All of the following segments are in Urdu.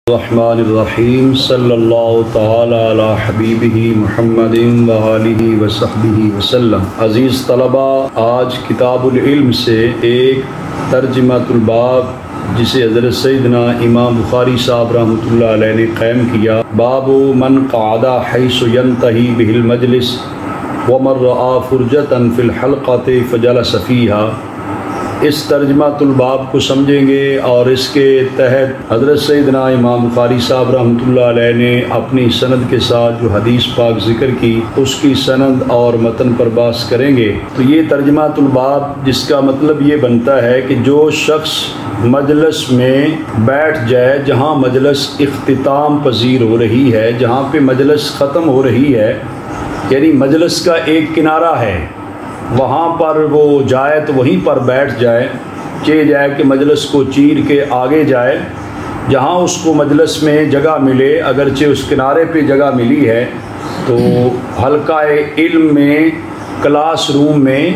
الرحمن الرحیم صلی اللہ تعالی علی حبیبہ محمد وآلہ وصحبہ وسلم۔ عزیز طلبہ، آج کتاب العلم سے ایک ترجمۃ الباب جسے حضرت سیدنا امام بخاری صاحب رحمۃ اللہ علیہ نے قائم کیا، باب من قعد حیث ینتہی بہ المجلس ومن رأى فرجة فی الحلقۃ فجلس فیہا۔ اس ترجمۃ الباب کو سمجھیں گے اور اس کے تحت حضرت سیدنا امام بخاری صاحب رحمۃ اللہ علیہ نے اپنی سند کے ساتھ جو حدیث پاک ذکر کی اس کی سند اور متن پر بحث کریں گے۔ تو یہ ترجمۃ الباب جس کا مطلب یہ بنتا ہے کہ جو شخص مجلس میں بیٹھ جائے جہاں مجلس اختتام پذیر ہو رہی ہے، جہاں پہ مجلس ختم ہو رہی ہے، یعنی مجلس کا ایک کنارہ ہے، وہاں پر وہ جائے تو وہیں پر بیٹھ جائے، چہ جائے کہ مجلس کو چیر کے آگے جائے جہاں اس کو مجلس میں جگہ ملے۔ اگرچہ اس کنارے پہ جگہ ملی ہے تو حلقہ علم میں، کلاس روم میں،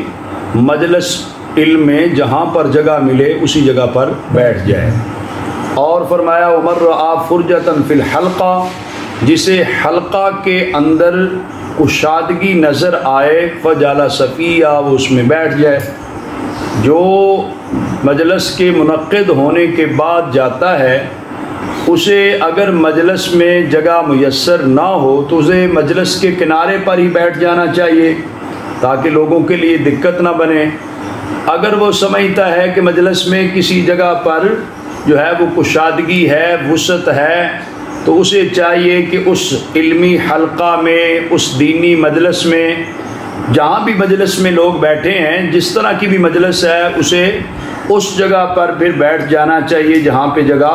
مجلس علم میں جہاں پر جگہ ملے اسی جگہ پر بیٹھ جائے۔ اور فرمایا ومن رأى فرجة فی الحلقہ، جسے حلقہ کے اندر کشادگی نظر آئے فجلس فیہا، وہ اس میں بیٹھ جائے۔ جو مجلس کے منعقد ہونے کے بعد جاتا ہے اسے اگر مجلس میں جگہ میسر نہ ہو تو اسے مجلس کے کنارے پر ہی بیٹھ جانا چاہیے تاکہ لوگوں کے لیے دقت نہ بنے۔ اگر وہ سمجھتا ہے کہ مجلس میں کسی جگہ پر جو ہے وہ کشادگی ہے، وسعت ہے، تو اسے چاہیے کہ اس علمی حلقہ میں، اس دینی مجلس میں، جہاں بھی مجلس میں لوگ بیٹھے ہیں، جس طرح کی بھی مجلس ہے، اسے اس جگہ پر پھر بیٹھ جانا چاہیے جہاں پہ جگہ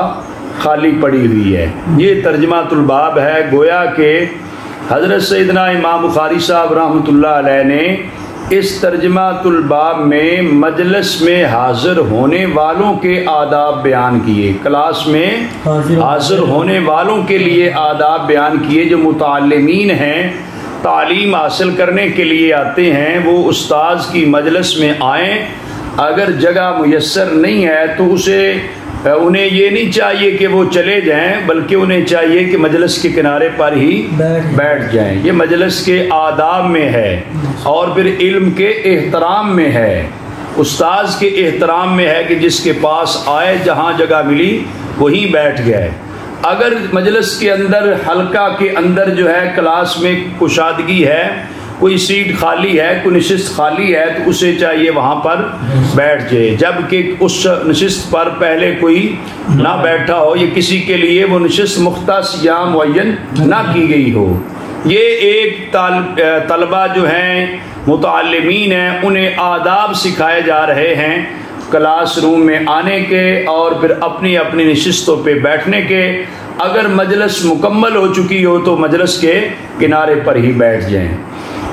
خالی پڑی ہوئی ہے۔ یہ ترجمۃ الباب ہے۔ گویا کہ حضرت سیدنا امام بخاری صاحب رحمۃ اللہ علیہ نے اس ترجمۃ الباب میں مجلس میں حاضر ہونے والوں کے آداب بیان کیے، کلاس میں حاضر ہونے والوں کے لیے آداب بیان کیے۔ جو متعلمین ہیں، تعلیم حاصل کرنے کے لیے آتے ہیں، وہ استاذ کی مجلس میں آئیں، اگر جگہ میسر نہیں ہے تو انہیں یہ نہیں چاہیے کہ وہ چلے جائیں، بلکہ انہیں چاہیے کہ مجلس کے کنارے پر ہی بیٹھ جائیں۔ یہ مجلس کے آداب میں ہے اور پھر علم کے احترام میں ہے، استاذ کے احترام میں ہے کہ جس کے پاس آئے جہاں جگہ ملی وہیں بیٹھ گئے۔ اگر مجلس کے اندر، حلقہ کے اندر جو ہے کلاس میں کشادگی ہے، کوئی سیٹ خالی ہے، کوئی نشست خالی ہے، تو اسے چاہیے وہاں پر بیٹھ جائے، جبکہ اس نشست پر پہلے کوئی نہ بیٹھا ہو یا کسی کے لیے وہ نشست مختص یا معین نہ کی گئی ہو۔ یہ ایک طلبہ جو ہیں، متعلمین ہیں، انہیں آداب سکھائے جا رہے ہیں کلاس روم میں آنے کے اور پھر اپنی اپنی نشستوں پہ بیٹھنے کے۔ اگر مجلس مکمل ہو چکی ہو تو مجلس کے کنارے پر ہی بیٹھ جائیں۔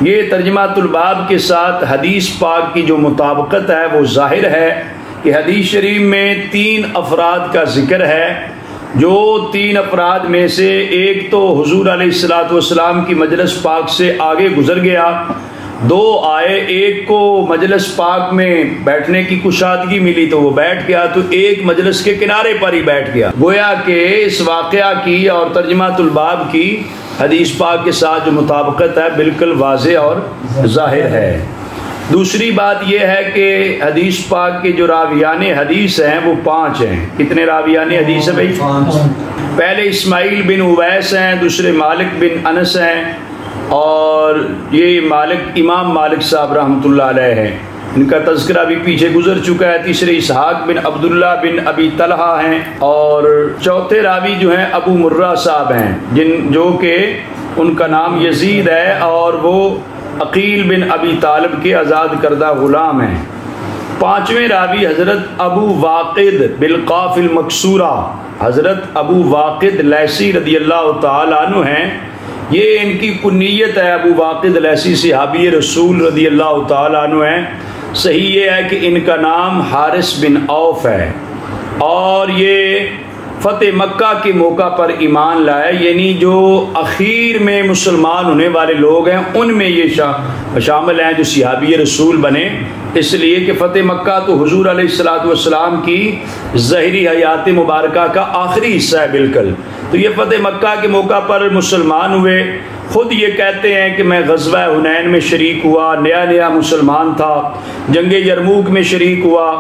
یہ ترجمۃ الباب کے ساتھ حدیث پاک کی جو مطابقت ہے وہ ظاہر ہے کہ حدیث شریف میں 3 افراد کا ذکر ہے۔ جو 3 افراد میں سے ایک تو حضور علیہ الصلوۃ والسلام کی مجلس پاک سے آگے گزر گیا، 2 آئے، ایک کو مجلس پاک میں بیٹھنے کی کشادگی ملی تو وہ بیٹھ گیا، تو ایک مجلس کے کنارے پر ہی بیٹھ گیا۔ گویا کہ اس واقعہ کی اور ترجمۃ الباب کی حدیث پاک کے ساتھ جو مطابقت ہے بالکل واضح اور ظاہر ہے۔ دوسری بات یہ ہے کہ حدیث پاک کے جو راویان حدیث ہیں وہ 5 ہیں۔ کتنے راویان حدیث ہیں بھائی؟ 5۔ پہلے اسماعیل بن اویس ہیں، دوسرے مالک بن انس ہیں، اور یہ امام مالک صاحب رحمۃ اللہ علیہ ہیں، ان کا تذکرہ بھی پیچھے گزر چکا ہے۔ تیسرے اسحاق بن عبداللہ بن ابی طلحہ ہیں، اور چوتھے راوی جو ہیں ابو مرہ صاحب ہیں، جو کہ ان کا نام یزید ہے اور وہ عقیل بن ابی طالب کے آزاد کردہ غلام ہیں۔ 5ویں راوی حضرت ابو واقد بالقاف المکسورہ، حضرت ابو واقد لیثی رضی اللہ تعالیٰ عنہ ہیں۔ یہ ان کی کنیت ہے، ابو واقد لیثی صحابی رسول رضی اللہ تعالیٰ عنہ ہیں۔ صحیح یہ ہے کہ ان کا نام حارث بن عوف ہے، اور یہ فتح مکہ کے موقع پر ایمان لائے، یعنی جو اخیر میں مسلمان ہونے والے لوگ ہیں ان میں یہ شامل ہیں جو صحابی رسول بنے اس لیے کہ فتح مکہ تو حضور علیہ السلام کی ظاہری حیات مبارکہ کا آخری حصہ ہے بالکل. تو یہ فتح مکہ کے موقع پر مسلمان ہوئے. خود یہ کہتے ہیں کہ میں غزوہ حنین میں شریک ہوا، نیا مسلمان تھا، جنگ یرموک میں شریک ہوا،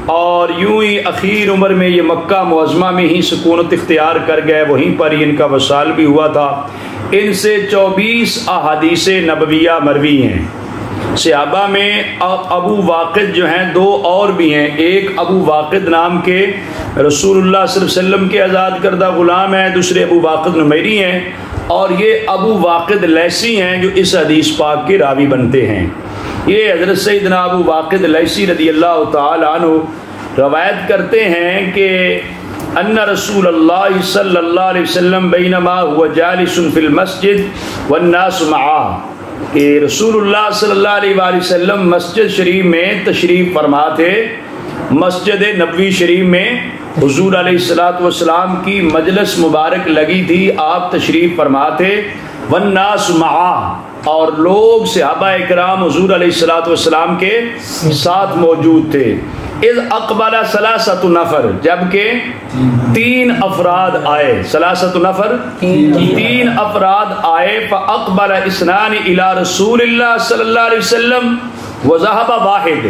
اور یوں ہی اخیر عمر میں یہ مکہ معظمہ میں ہی سکونت اختیار کر گئے، وہیں پر ہی ان کا وصال بھی ہوا تھا. ان سے 24 احادیث نبویہ مروی ہیں. صحابہ میں ابو واقد جو ہیں 2 اور بھی ہیں. ایک ابو واقد نام کے رسول اللہ صلی اللہ علیہ وسلم کے آزاد کردہ غلام ہیں، دوسرے ابو واقد نمیری ہیں، اور یہ ابو واقد لیثی ہیں جو اس حدیث پاک کے راوی بنتے ہیں. یہ حضرت سیدنا ابو واقد لیثی رضی اللہ تعالی عنہ روایت کرتے ہیں کہ ان رسول اللہ صلی اللہ علیہ وسلم بینما هو جالس فی المسجد والناس معه، کہ رسول اللہ صلی اللہ علیہ وآلہ وسلم مسجد شریف میں تشریف فرما تھے. مسجد نبوی شریف میں حضور علیہ السلام کی مجلس مبارک لگی تھی، آپ تشریف فرما تھے. والناس معه، اور لوگ صحابہ اکرام حضور علیہ السلام کے ساتھ موجود تھے. اذ اقبل 3 نفر، جبکہ 3 افراد آئے. 3 نفر 3 افراد آئے. فاقبل 2 الى رسول اللہ صلی اللہ علیہ وسلم وذهب واحد،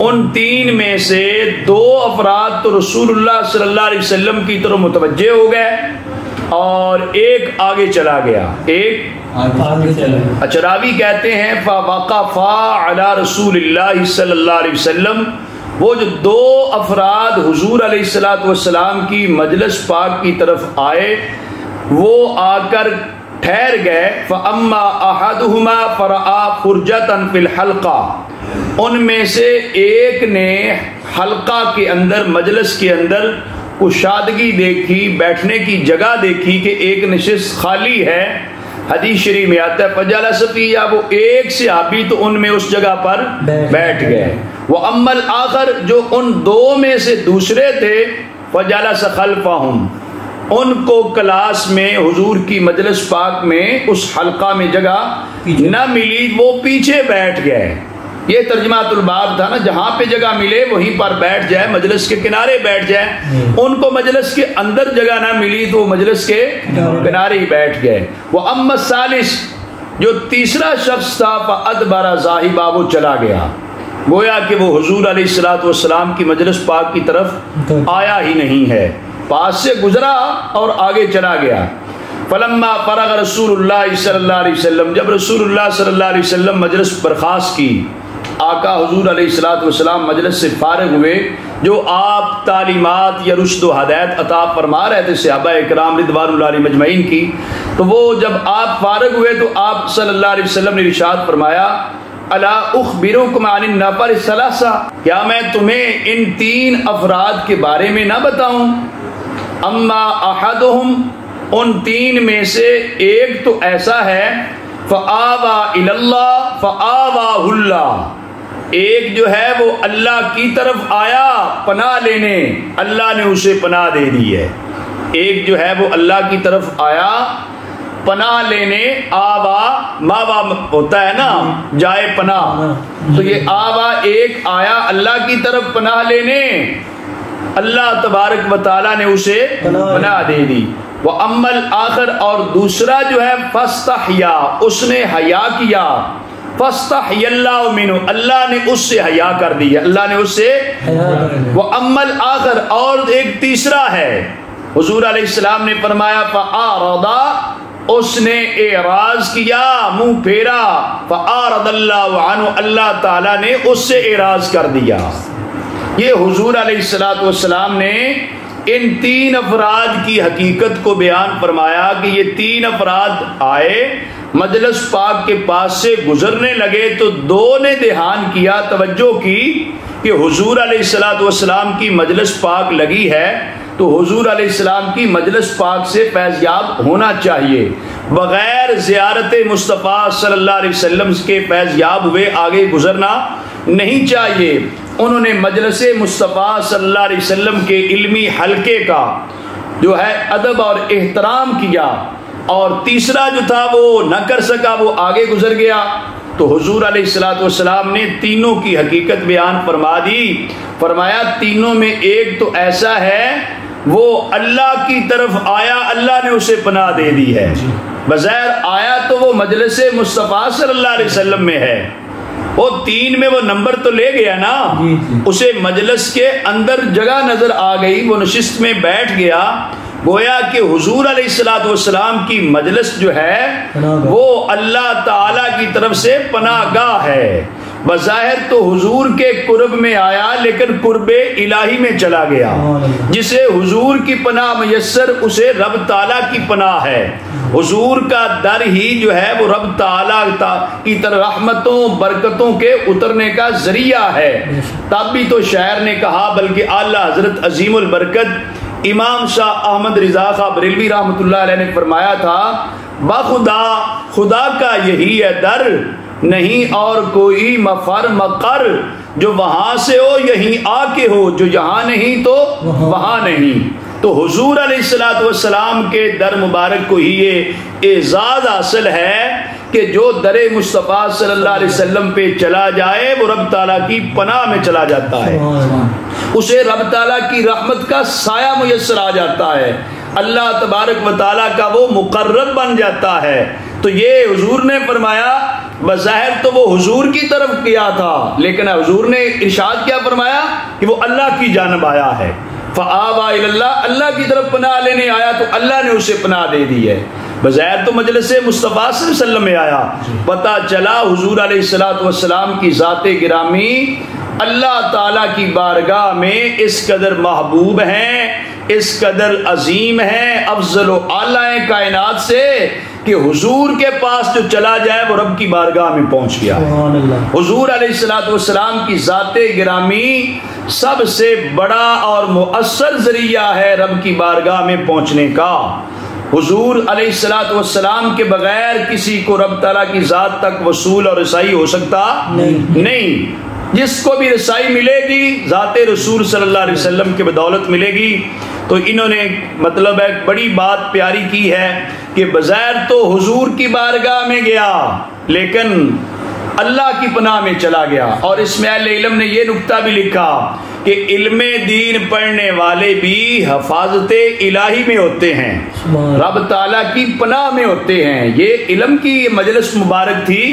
ان 3 میں سے 2 افراد تو رسول اللہ صلی اللہ علیہ وسلم کی طرف متوجہ ہو گئے اور ایک آگے چلا گیا. ایک اچھا، راوی کہتے ہیں فوقفا علی رسول اللہ صلی اللہ علیہ وسلم، وہ جو 2 افراد حضور علیہ السلام کی مجلس پاک کی طرف آئے وہ آ کر ٹھہر گئے. فاما احدہما فرآ فرجۃ فی الحلقہ، ان میں سے ایک نے حلقہ کے اندر، مجلس کے اندر کشادگی دیکھی، بیٹھنے کی جگہ دیکھی کہ ایک نشست خالی ہے. حدیث شریف میں آتا ہے فجلس فیہا، وہ ایک صحابی تو ان میں اس جگہ پر بیٹھ گئے. وَأَمَّا الْآخَرُ، جو ان 2 میں سے دوسرے تھے، فجلس خلفہم، ان کو کلاس میں حضور کی مجلس پاک میں اس حلقہ میں جگہ نہ ملی، وہ پیچھے بیٹھ گئے. یہ ترجمات الباب تھا نا، جہاں پہ جگہ ملے وہیں پر بیٹھ جائے، مجلس کے کنارے بیٹھ جائے. ان کو مجلس کے اندر جگہ نہ ملی تو وہ مجلس کے کنارے ہی بیٹھ گئے. وَأَمَّا الثَّالِثُ، جو تیسرا شخص تھا، فَأَدْبَرَ ذَاهِبًا، وہ چلا گیا. گویا کہ وہ حضور علیہ السلام کی مجلس پاک کی طرف آیا ہی نہیں ہے، پاس سے گزرا اور آگے چلا گیا. فلما فرغ رسول اللہ صلی اللہ علیہ وسلم، جب رسول اللہ صلی اللہ علیہ وسلم مجلس برخاست کی، آقا حضور علیہ السلام مجلس سے فارغ ہوئے، جو آپ تعلیمات یا رشد و ہدایت عطا فرما رہے تھے صحابہ اکرام رضوان اللہ علیہ مجمعین کی، تو وہ جب آپ فارغ ہوئے تو آپ صلی اللہ علیہ وسلم نے ارشاد فرمایا الا اخبرکم عن النفر الثلاثہ، کیا میں تمہیں ان 3 افراد کے بارے میں نہ بتاؤں؟ اما احدہم، ان 3 میں سے ایک تو ایسا ہے، فآوى الی اللہ فآواہ اللہ، ایک جو ہے وہ اللہ کی طرف آیا پناہ لینے، اللہ نے اسے پناہ دے دی ہے. ایک جو ہے وہ اللہ کی طرف آیا پناہ لینے، آوا ماوا ہوتا ہے نا جائے پناہ، تو یہ آوا ایک آیا اللہ کی طرف پناہ لینے، اللہ تبارک و تعالیٰ نے اسے پناہ دے دی. وَأَمَّا الْآخَرُ، اور دوسرا جو ہے فَاسْتَحْيَا، اس نے حیا کیا، فَاسْتَحْيَا اللَّهُ مِنْهُ، اللہ نے اس سے حیا کر دی، اللہ نے اس سے. وَأَمَّا الْآخَرُ، اور ایک تیسرا ہے، حضور علیہ السلام نے فرمایا فَأَعْرَضَ، اس نے اعراض کیا، منہ پھیرا، فَأَعْرَضَ اللَّهُ عَنْهُ، اللہ تعالیٰ نے اس سے اعراض کر دیا. یہ حضور علیہ السلام نے ان 3 افراد کی حقیقت کو بیان فرمایا کہ یہ 3 افراد آئے، مجلس پاک کے پاس سے گزرنے لگے تو 2 نے دھیان کیا، توجہ کی کہ حضور علیہ السلام کی مجلس پاک لگی ہے تو حضور علیہ السلام کی مجلس پاک سے فیض یاب ہونا چاہیے، بغیر زیارت مصطفیٰ صلی اللہ علیہ وسلم کے فیض یاب ہوئے آگے گزرنا نہیں چاہیے. انہوں نے مجلس مصطفیٰ صلی اللہ علیہ وسلم کے علمی حلقے کا جو ہے ادب اور احترام کیا، اور تیسرا جو تھا وہ نہ کر سکا، وہ آگے گزر گیا. تو حضور علیہ الصلوۃ والسلام نے تینوں کی حقیقت بیان فرما دی. فرمایا تینوں میں ایک تو ایسا ہے وہ اللہ کی طرف آیا, اللہ نے اسے پناہ دے دی ہے. بظاہر آیا تو وہ مجلس مصطفیٰ صلی اللہ علیہ وسلم میں ہے, وہ 3 میں وہ نمبر تو لے گیا نا, اسے مجلس کے اندر جگہ نظر آ گئی, وہ نشست میں بیٹھ گیا. گویا کہ حضور علیہ الصلوۃ والسلام کی مجلس جو ہے وہ اللہ تعالی کی طرف سے پناہ گاہ ہے. بظاہر تو حضور کے قرب میں آیا لیکن قرب الہی میں چلا گیا. جسے حضور کی پناہ میسر اسے رب تعالیٰ کی پناہ ہے. حضور کا در ہی جو ہے وہ رب تعالیٰ کی طرف رحمتوں برکتوں کے اترنے کا ذریعہ ہے. تب بھی تو شاعر نے کہا, بلکہ اعلیٰ حضرت عظیم البرکت امام شاہ احمد رضا خاں بریلوی رحمۃ اللہ علیہ نے فرمایا تھا, بخدا خدا کا یہی ہے در, نہیں اور کوئی مفر مقر, جو وہاں سے ہو یہیں آ کے ہو, جو یہاں نہیں تو وہاں نہیں. تو حضور علیہ الصلوۃ والسلام کے در مبارک کو ہی یہ اعزاز حاصل ہے کہ جو در مصطفیٰ صلی اللہ علیہ وسلم پہ چلا جائے وہ رب تعالیٰ کی پناہ میں چلا جاتا ہے, اسے رب تعالیٰ کی رحمت کا سایہ میسر آ جاتا ہے, اللہ تبارک و تعالیٰ کا وہ مقرب بن جاتا ہے. تو یہ حضور نے فرمایا, بظاہر تو وہ حضور کی طرف کیا تھا لیکن حضور نے ارشاد کیا فرمایا کہ وہ اللہ کی جانب آیا ہے. فآوا الی اللہ, اللہ کی طرف پناہ لینے آیا تو اللہ نے اسے پناہ دے دی ہے. بظاہر تو مجلس مصطفیٰ صلی اللہ علیہ وسلم میں آیا, پتہ چلا حضور علیہ الصلوۃ والسلام کی ذات گرامی اللہ تعالیٰ کی بارگاہ میں اس قدر محبوب ہیں, اس قدر عظیم ہیں, افضل و اعلیٰ کائنات سے کہ حضور کے پاس جو چلا جائے وہ رب کی بارگاہ میں پہنچ گیا. حضور علیہ الصلوۃ والسلام کی ذات گرامی سب سے بڑا اور مؤثر ذریعہ ہے رب کی بارگاہ میں پہنچنے کا. حضور علیہ الصلوۃ والسلام کے بغیر کسی کو رب تعالیٰ کی ذات تک وصول اور رسائی ہو سکتا نہیں. جس کو بھی رسائی ملے گی ذات رسول صلی اللہ علیہ وسلم کے بدولت ملے گی. تو انہوں نے مطلب ایک بڑی بات پیاری کی ہے کہ بظاہر تو حضور کی بارگاہ میں گیا لیکن اللہ کی پناہ میں چلا گیا. اور اس میں اہل علم نے یہ نکتہ بھی لکھا کہ علم دین پڑھنے والے بھی حفاظت الہی میں ہوتے ہیں, رب تعالیٰ کی پناہ میں ہوتے ہیں. یہ علم کی مجلس مبارک تھی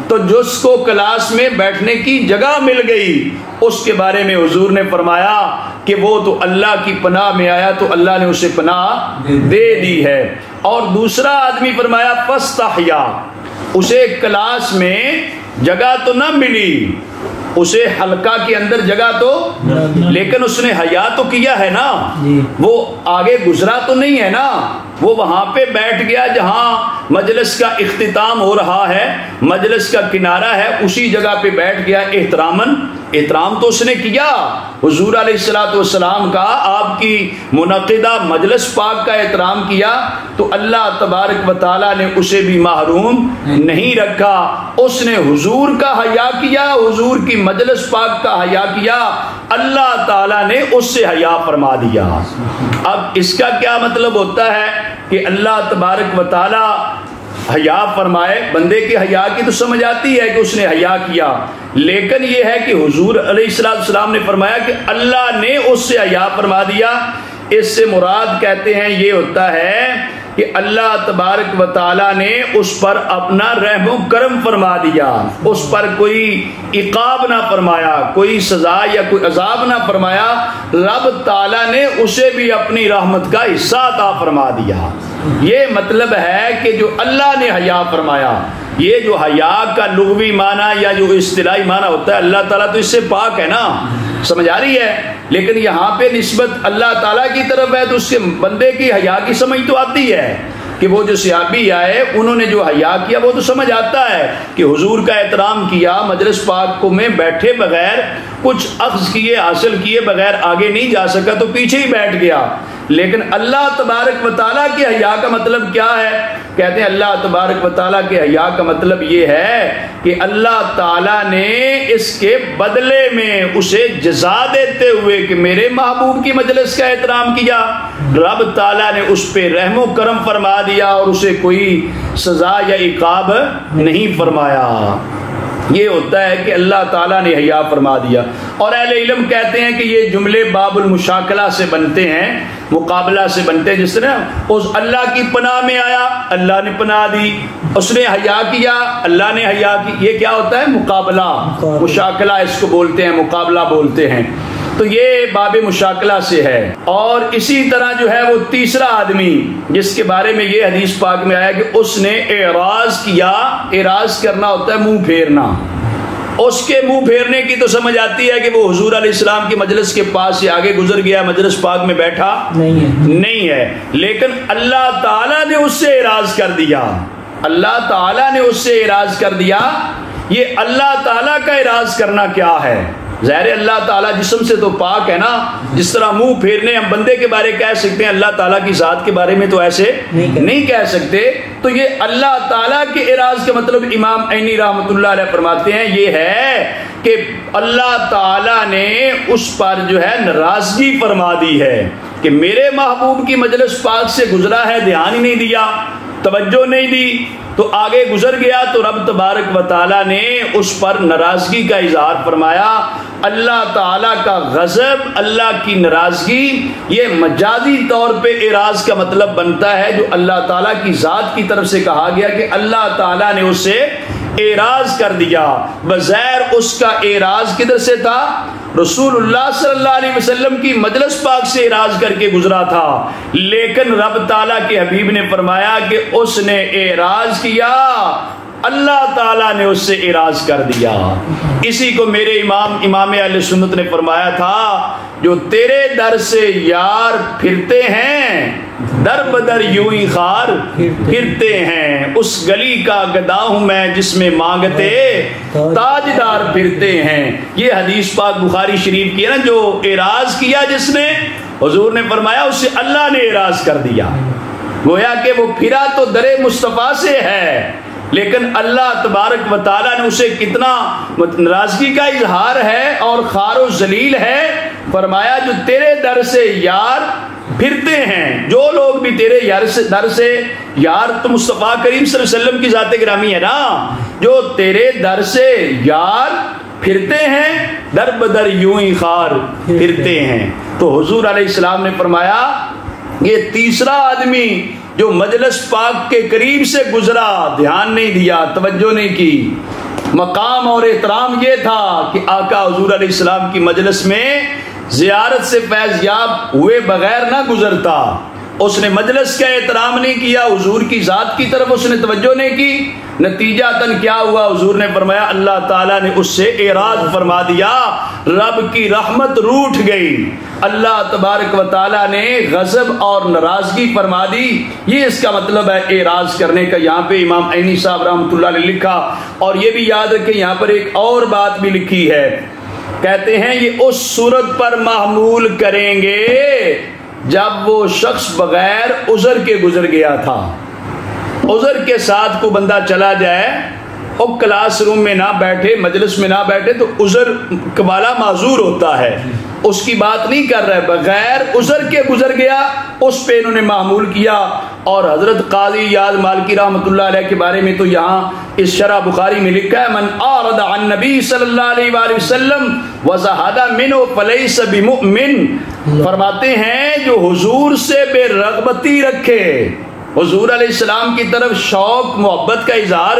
تو جس کو کلاس میں بیٹھنے کی جگہ مل گئی اس کے بارے میں حضور نے فرمایا کہ وہ تو اللہ کی پناہ میں آیا تو اللہ نے اسے پناہ دے دی ہے. اور دوسرا آدمی فرمایا فاستحیا, اسے کلاس میں جگہ تو نہ ملی, اسے حلقہ کے اندر جگہ تو, لیکن اس نے حیا تو کیا ہے نا, وہ آگے گزرا تو نہیں ہے نا, وہ وہاں پہ بیٹھ گیا جہاں مجلس کا اختتام ہو رہا ہے, مجلس کا کنارہ ہے, اسی جگہ پہ بیٹھ گیا. احترام تو اس نے کیا حضور علیہ الصلوۃ والسلام کا, آپ کی منعقدہ مجلس پاک کا احترام کیا تو اللہ تبارک و تعالیٰ نے اسے بھی محروم نہیں رکھا. اس نے حضور کا حیا کیا, حضور کی مجلس پاک کا حیا کیا, اللہ تعالیٰ نے اس سے حیا فرما دیا. اب اس کا کیا مطلب ہوتا ہے کہ اللہ تبارک و تعالیٰ حیا فرمائے, بندے کے حیا کی تو سمجھ آتی ہے کہ اس نے حیا کیا, لیکن یہ ہے کہ حضور علیہ السلام نے فرمایا کہ اللہ نے اس سے حیا فرما دیا. اس سے مراد کہتے ہیں یہ ہوتا ہے کہ اللہ تبارک و تعالیٰ نے اس پر اپنا رحم و کرم فرما دیا, اس پر کوئی عقاب نہ فرمایا, کوئی سزا یا کوئی عذاب نہ فرمایا, رب تعالیٰ نے اسے بھی اپنی رحمت کا حصہ عطا فرما دیا. یہ مطلب ہے کہ جو اللہ نے حیا فرمایا, یہ جو حیا کا لغوی معنی یا جو اصطلاحی معنی ہوتا ہے, اللہ تعالیٰ تو اس سے پاک ہے نا, سمجھ آ رہی ہے, لیکن یہاں پہ نسبت اللہ تعالیٰ کی طرف ہے تو اس کے بندے کی حیا کی سمجھ تو آتی ہے کہ وہ جو صحابی آئے انہوں نے جو حیا کیا وہ تو سمجھ آتا ہے کہ حضور کا احترام کیا, مجلس پاک کو میں بیٹھے بغیر کچھ اخذ کیے حاصل کیے بغیر آگے نہیں جا سکا تو پیچھے ہی بیٹھ گیا. لیکن اللہ تبارک و تعالیٰ کے حیا کا مطلب کیا ہے؟ کہتے ہیں اللہ تبارک و تعالیٰ کے حیا کا مطلب یہ ہے کہ اللہ تعالیٰ نے اس کے بدلے میں اسے جزا دیتے ہوئے کہ میرے محبوب کی مجلس کا احترام کیا، رب تعالیٰ نے اس پہ رحم و کرم فرما دیا اور اسے کوئی سزا یا عقاب نہیں فرمایا۔ یہ ہوتا ہے کہ اللہ تعالیٰ نے حیا فرما دیا۔ اور اہل علم کہتے ہیں کہ یہ جملے باب المشاکلہ سے بنتے ہیں، مقابلہ سے بنتے ہیں۔ جس طرح اس اللہ کی پناہ میں آیا، اللہ نے پناہ دی، اس نے حیا کیا، اللہ نے حیا کی، یہ کیا ہوتا ہے؟ مقابلہ، مشاکلہ اس کو بولتے ہیں، مقابلہ بولتے ہیں۔ تو یہ باب مشاکلہ سے ہے۔ اور اسی طرح جو ہے وہ تیسرا آدمی جس کے بارے میں یہ حدیث پاک میں آیا کہ اس نے اعراض کیا، اعراض کرنا ہوتا ہے منہ پھیرنا، اس کے منہ پھیرنے کی تو سمجھ آتی ہے کہ وہ حضور علیہ السلام کی مجلس کے پاس سے آگے گزر گیا، مجلس پاک میں بیٹھا نہیں ہے، لیکن اللہ تعالیٰ نے اس سے اعراض کر دیا، اللہ تعالیٰ نے اس سے اعراض کر دیا۔ یہ اللہ تعالیٰ کا اعراض کرنا کیا ہے؟ ظاہر اللہ تعالیٰ جسم سے تو پاک ہے نا، جس طرح منہ پھیرنے ہم بندے کے بارے کہہ سکتے ہیں، اللہ تعالیٰ کی ذات کے بارے میں تو ایسے نہیں کہہ سکتے۔ تو یہ اللہ تعالیٰ کے اعراض کا مطلب امام عینی رحمۃ اللہ علیہ فرماتے ہیں یہ ہے کہ اللہ تعالیٰ نے اس پر جو ہے ناراضگی فرما دی ہے کہ میرے محبوب کی مجلس پاک سے گزرا ہے، دھیان ہی نہیں دیا، توجہ نہیں دی، تو آگے گزر گیا، تو رب تبارک و تعالیٰ نے اس پر ناراضگی کا اظہار فرمایا۔ اللہ تعالیٰ کا غضب، اللہ کی ناراضگی، یہ مجازی طور پہ اعراض کا مطلب بنتا ہے جو اللہ تعالیٰ کی ذات کی طرف سے کہا گیا کہ اللہ تعالیٰ نے اسے اعراض کر دیا۔ بظاہر اس کا اعراض کدھر سے تھا؟ رسول اللہ صلی اللہ علیہ وسلم کی مجلس پاک سے اعراض کر کے گزرا تھا، لیکن رب تعالیٰ کے حبیب نے فرمایا کہ اس نے اعراض کیا، اللہ تعالیٰ نے اس سے اعراض کر دیا۔ اسی کو میرے امام اہل سنت نے فرمایا تھا، جو تیرے در سے یار پھرتے ہیں، در بدر یوں ہی خار پھرتے ہیں، اس گلی کا گدا ہوں میں جس میں مانگتے تاجدار پھرتے ہیں۔ یہ حدیث پاک بخاری شریف کی ہے نا، جو اعراض کیا جس نے، حضور نے فرمایا اس سے اللہ نے اعراض کر دیا۔ گویا کہ وہ پھرا تو در مصطفیٰ سے ہے، لیکن اللہ تبارک و تعالیٰ نے اسے کتنا ناراضگی کا اظہار ہے اور خار و ذلیل ہے۔ فرمایا جو تیرے در سے یار پھرتے ہیں، جو لوگ بھی تیرے در سے یار، تو مصطفیٰ کریم صلی اللہ علیہ وسلم کی ذات گرامی ہے نا، جو تیرے در سے یار پھرتے ہیں، در بدر یوں ہی خار پھرتے ہیں۔ تو حضور علیہ السلام نے فرمایا یہ تیسرا آدمی جو مجلس پاک کے قریب سے گزرا، دھیان نہیں دیا، توجہ نہیں کی، مقام اور احترام یہ تھا کہ آقا حضور علیہ السلام کی مجلس میں زیارت سے فیض یاب ہوئے بغیر نہ گزرتا، اس نے مجلس کا احترام نہیں کیا، حضور کی ذات کی طرف اس نے توجہ نہیں کی، نتیجہ تن کیا ہوا؟ حضور نے فرمایا اللہ تعالیٰ نے اس سے اعراض فرما دیا، رب کی رحمت روٹھ گئی، اللہ تبارک و تعالیٰ نے غضب اور ناراضگی فرما دی۔ یہ اس کا مطلب ہے اعراض کرنے کا۔ یہاں پہ امام عینی صاحب رحمۃ اللہ علیہ لکھا، اور یہ بھی یاد رکھیں یہاں پر ایک اور بات بھی لکھی ہے، کہتے ہیں یہ اس صورت پر محمول کریں گے جب وہ شخص بغیر عذر کے گزر گیا تھا۔ عذر کے ساتھ کو بندہ چلا جائے اور کلاس روم میں نہ بیٹھے، مجلس میں نہ بیٹھے، تو عذر والا معذور ہوتا ہے، اس کی بات نہیں کر رہے، بغیر عذر کے گزر گیا، اس پہ انہوں نے معمول کیا۔ اور حضرت قاضی یاد مالکی رحمۃ اللہ علیہ کے بارے میں تو یہاں اس شرح بخاری میں لکھا ہے، من اعرض عن نبی صلی اللہ علیہ وآلہ وسلم وزہد منہ فلیس بمؤمن، فرماتے ہیں جو حضور سے بے رغبتی رکھے، حضور علیہ السلام کی طرف شوق محبت کا اظہار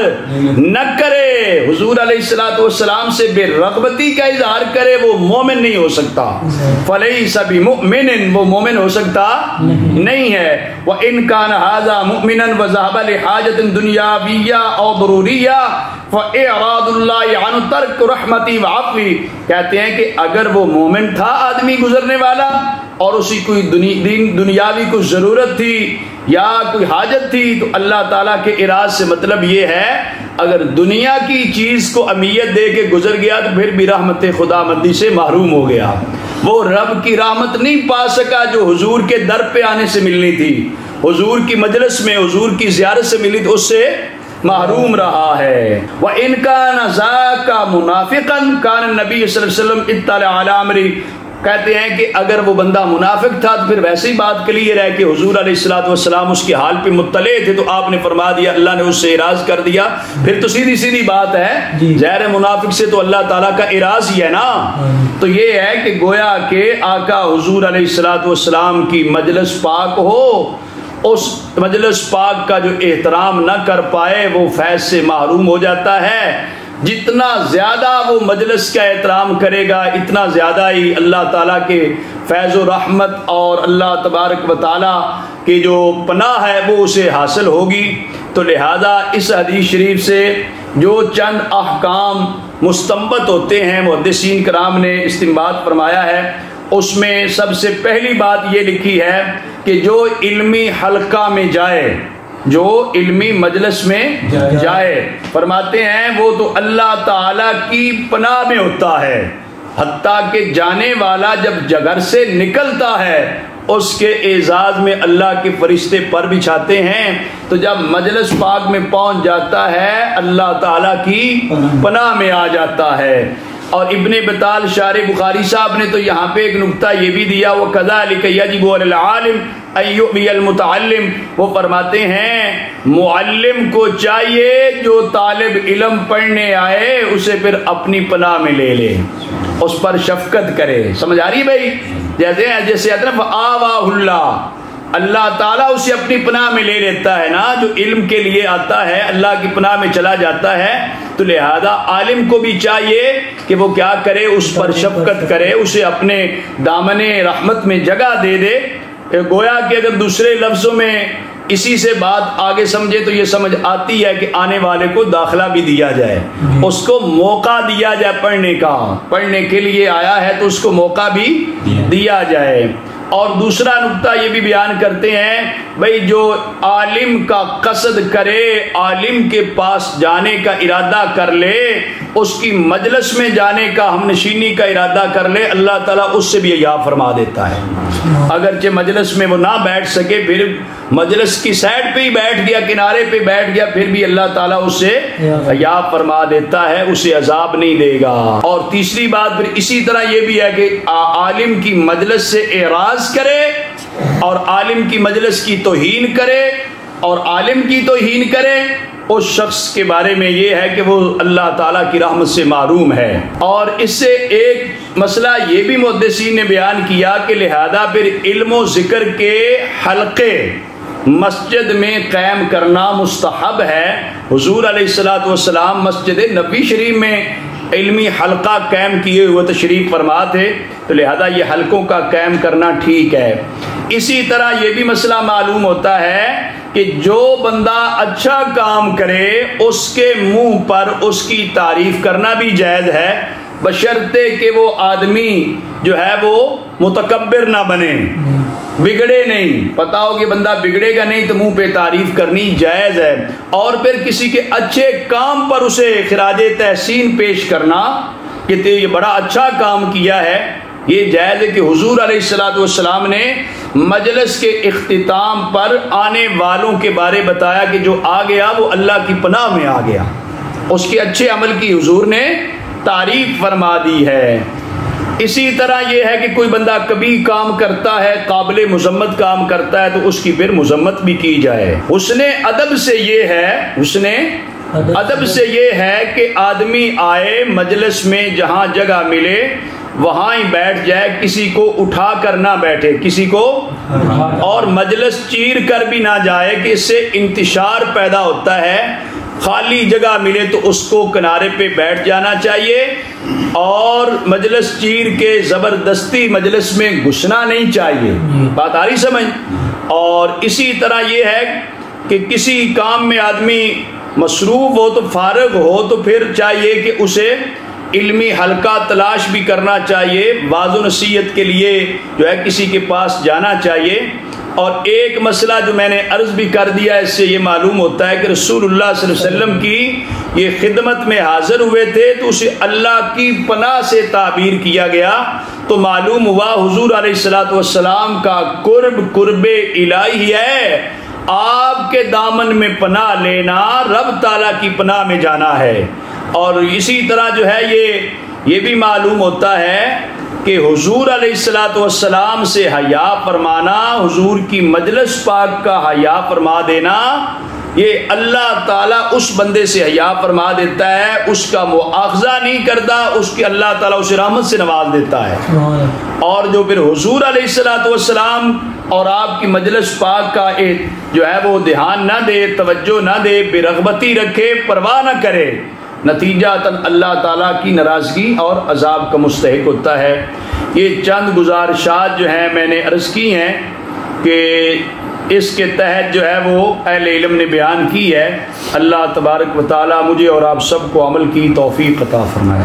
نہ کرے، حضور علیہ السلام سے بے رغبتی کا اظہار کرے، وہ مومن نہیں ہو سکتا۔ فلیس بمؤمن، وہ مومن ہو سکتا نہیں ہے۔ وَإِن كَانَ هَذَا مُؤْمِنًا وَذَهَبَ لِحَاجَةٍ دُنْيَاوِيَّةٍ أَوْ ضُرُورِيَّةٍ فَإِعْرَاضُ اللَّهِ عَنْهُ تَرْكُ رَحْمَتِي وَعَفْوِي، کہتے ہیں کہ اگر وہ مومن تھا آدمی گزرنے والا اور اسی کوئی دنیاوی کوئی ضرورت تھی یا کوئی حاجت تھی، تو اللہ تعالیٰ کے اعراض سے مطلب یہ ہے اگر دنیا کی چیز کو اہمیت دے کے گزر گیا تو پھر بھی رحمت خدا مندی سے محروم ہو گیا۔ وہ رب کی رحمت نہیں پا سکا جو حضور کے در پہ آنے سے ملنی تھی، حضور کی مجلس میں حضور کی زیارت سے ملی تو اس سے محروم رہا ہے۔ وَإِنْ كَانَ ذَاكَ مُنَافِقًا كَانَ النَّبِيُّ صلی اللہ علیہ وسلم اطلع علی امری، کہتے ہیں کہ اگر وہ بندہ منافق تھا تو پھر ویسے ہی بات کلیئر ہے کہ حضور علیہ الصلوۃ والسلام اس کے حال پہ مطلع تھے، تو آپ نے فرما دیا، اللہ نے اس سے اعراض کر دیا، پھر تو سیدھی سیدھی بات ہے، ظاہر منافق سے تو اللہ تعالیٰ کا اعراض ہی ہے نا۔ تو یہ ہے کہ گویا کہ آقا حضور علیہ الصلوۃ والسلام کی مجلس پاک ہو، اس مجلس پاک کا جو احترام نہ کر پائے وہ فیض سے محروم ہو جاتا ہے۔ جتنا زیادہ وہ مجلس کا احترام کرے گا اتنا زیادہ ہی اللہ تعالیٰ کے فیض و رحمت اور اللہ تبارک و تعالیٰ کی جو پناہ ہے وہ اسے حاصل ہوگی۔ تو لہذا اس حدیث شریف سے جو چند احکام مستنبط ہوتے ہیں محدثین کرام نے استنباط فرمایا ہے، اس میں سب سے پہلی بات یہ لکھی ہے کہ جو علمی حلقہ میں جائے، جو علمی مجلس میں جائے، فرماتے ہیں وہ تو اللہ تعالیٰ کی پناہ میں ہوتا ہے، حتیٰ کہ جانے والا جب گھر سے نکلتا ہے اس کے اعزاز میں اللہ کے فرشتے پر بچھاتے ہیں، تو جب مجلس پاک میں پہنچ جاتا ہے اللہ تعالیٰ کی پناہ میں آ جاتا ہے۔ اور ابن بطال شارح بخاری صاحب نے تو یہاں پہ ایک نقطہ یہ بھی دیا، وَكَذَلِكَ يَجِبُ عَلَى الْعَالِمِ أَن يُؤْوِيَ الْمُتَعَلِّمِ، وہ فرماتے ہیں معلم کو چاہیے جو طالب علم پڑھنے آئے اسے پھر اپنی پناہ میں لے لے، اس پر شفقت کرے۔ سمجھ آ رہی بھائی؟ جیسے اطرف آواہ اللہ، اللہ تعالیٰ اسے اپنی پناہ میں لے لیتا ہے نا، جو علم کے لیے آتا ہے اللہ کی پناہ میں چلا جاتا ہے، تو لہذا عالم کو بھی چاہیے کہ وہ کیا کرے، اس پر شفقت کرے، اسے اپنے دامن رحمت میں جگہ دے دے۔ گویا کہ اگر دوسرے لفظوں میں اسی سے بات آگے سمجھے تو یہ سمجھ آتی ہے کہ آنے والے کو داخلہ بھی دیا جائے، اس کو موقع دیا جائے پڑھنے کا، پڑھنے کے لیے آیا ہے تو اس کو موقع بھی دیا جائے۔ اور دوسرا نقطہ یہ بھی بیان کرتے ہیں، بھئی جو عالم کا قصد کرے، عالم کے پاس جانے کا ارادہ کر لے، اس کی مجلس میں جانے کا، ہم نشینی کا ارادہ کر لے، اللہ تعالیٰ اس سے بھی حیا فرما دیتا ہے۔ اگرچہ مجلس میں وہ نہ بیٹھ سکے، پھر مجلس کی سائڈ پہ ہی بیٹھ گیا، کنارے پہ بیٹھ گیا، پھر بھی اللہ تعالیٰ اس سے حیا فرما دیتا ہے، اسے عذاب نہیں دے گا۔ اور تیسری بات پھر اسی طرح یہ بھی ہے کہ عالم کی مجلس سے اعراض کرے اور عالم کی مجلس کی توہین کرے اور عالم کی توہین کرے، اس شخص کے بارے میں یہ ہے کہ وہ اللہ تعالیٰ کی رحمت سے محروم ہے۔ اور اس سے ایک مسئلہ یہ بھی محدثین نے بیان کیا کہ لہذا پھر علم و ذکر کے حلقے مسجد میں قائم کرنا مستحب ہے۔ حضور علیہ الصلوۃ والسلام مسجد نبوی شریف میں علمی حلقہ قائم کیے ہوئے تشریف فرما تھے، تو لہذا یہ حلقوں کا قائم کرنا ٹھیک ہے۔ اسی طرح یہ بھی مسئلہ معلوم ہوتا ہے کہ جو بندہ اچھا کام کرے اس کے منہ پر اس کی تعریف کرنا بھی جائز ہے، بشرطے کہ وہ آدمی جو ہے وہ متکبر نہ بنے، بگڑے نہیں۔ پتا ہو کہ بندہ بگڑے گا نہیں تو منہ پہ تعریف کرنی جائز ہے۔ اور پھر کسی کے اچھے کام پر اسے خراج تحسین پیش کرنا کہ یہ بڑا اچھا کام کیا ہے، یہ جائز ہے۔ کہ حضور علیہ الصلوۃ والسلام نے مجلس کے اختتام پر آنے والوں کے بارے بتایا کہ جو آ گیا وہ اللہ کی پناہ میں آ گیا، اس کے اچھے عمل کی حضور نے تعریف فرما دی ہے۔ اسی طرح یہ ہے کہ کوئی بندہ کبھی کام کرتا ہے، قابل مذمت کام کرتا ہے، تو اس کی پھر مذمت بھی کی جائے۔ حسن ادب سے یہ ہے، حسن ادب سے یہ ہے کہ آدمی آئے مجلس میں، جہاں جگہ ملے وہاں ہی بیٹھ جائے، کسی کو اٹھا کر نہ بیٹھے، کسی کو اور مجلس چیر کر بھی نہ جائے کہ اس سے انتشار پیدا ہوتا ہے۔ خالی جگہ ملے تو اس کو کنارے پہ بیٹھ جانا چاہیے، اور مجلس چیر کے زبردستی مجلس میں گھسنا نہیں چاہیے۔ بات آ رہی سمجھ؟ اور اسی طرح یہ ہے کہ کسی کام میں آدمی مصروف ہو تو فارغ ہو تو پھر چاہیے کہ اسے علمی حلقہ تلاش بھی کرنا چاہیے، واعظ و نصیحت کے لیے جو ہے کسی کے پاس جانا چاہیے۔ اور ایک مسئلہ جو میں نے عرض بھی کر دیا، اس سے یہ معلوم ہوتا ہے کہ رسول اللہ صلی اللہ علیہ وسلم کی یہ خدمت میں حاضر ہوئے تھے تو اسے اللہ کی پناہ سے تعبیر کیا گیا، تو معلوم ہوا حضور علیہ الصلوۃ والسلام کا قرب الہی ہے، آپ کے دامن میں پناہ لینا رب تعالیٰ کی پناہ میں جانا ہے۔ اور اسی طرح جو ہے یہ بھی معلوم ہوتا ہے کہ حضور علیہ الصلوۃ والسلام سے حیا فرمانا، حضور کی مجلس پاک کا حیا فرما دینا، یہ اللہ تعالیٰ اس بندے سے حیا فرما دیتا ہے، اس کا مواخذہ نہیں کرتا، اس کی اللہ تعالیٰ اسے رحمت سے نواز دیتا ہے۔ اور جو پھر حضور علیہ الصلوۃ والسلام اور آپ کی مجلس پاک کا جو ہے وہ دھیان نہ دے، توجہ نہ دے، بے رغبتی رکھے، پرواہ نہ کرے، نتیجتاً اللہ تعالیٰ کی ناراضگی اور عذاب کا مستحق ہوتا ہے۔ یہ چند گزارشات جو ہیں میں نے عرض کی ہیں کہ اس کے تحت جو ہے وہ اہل علم نے بیان کی ہے۔ اللہ تبارک و تعالیٰ مجھے اور آپ سب کو عمل کی توفیق عطا فرمائے۔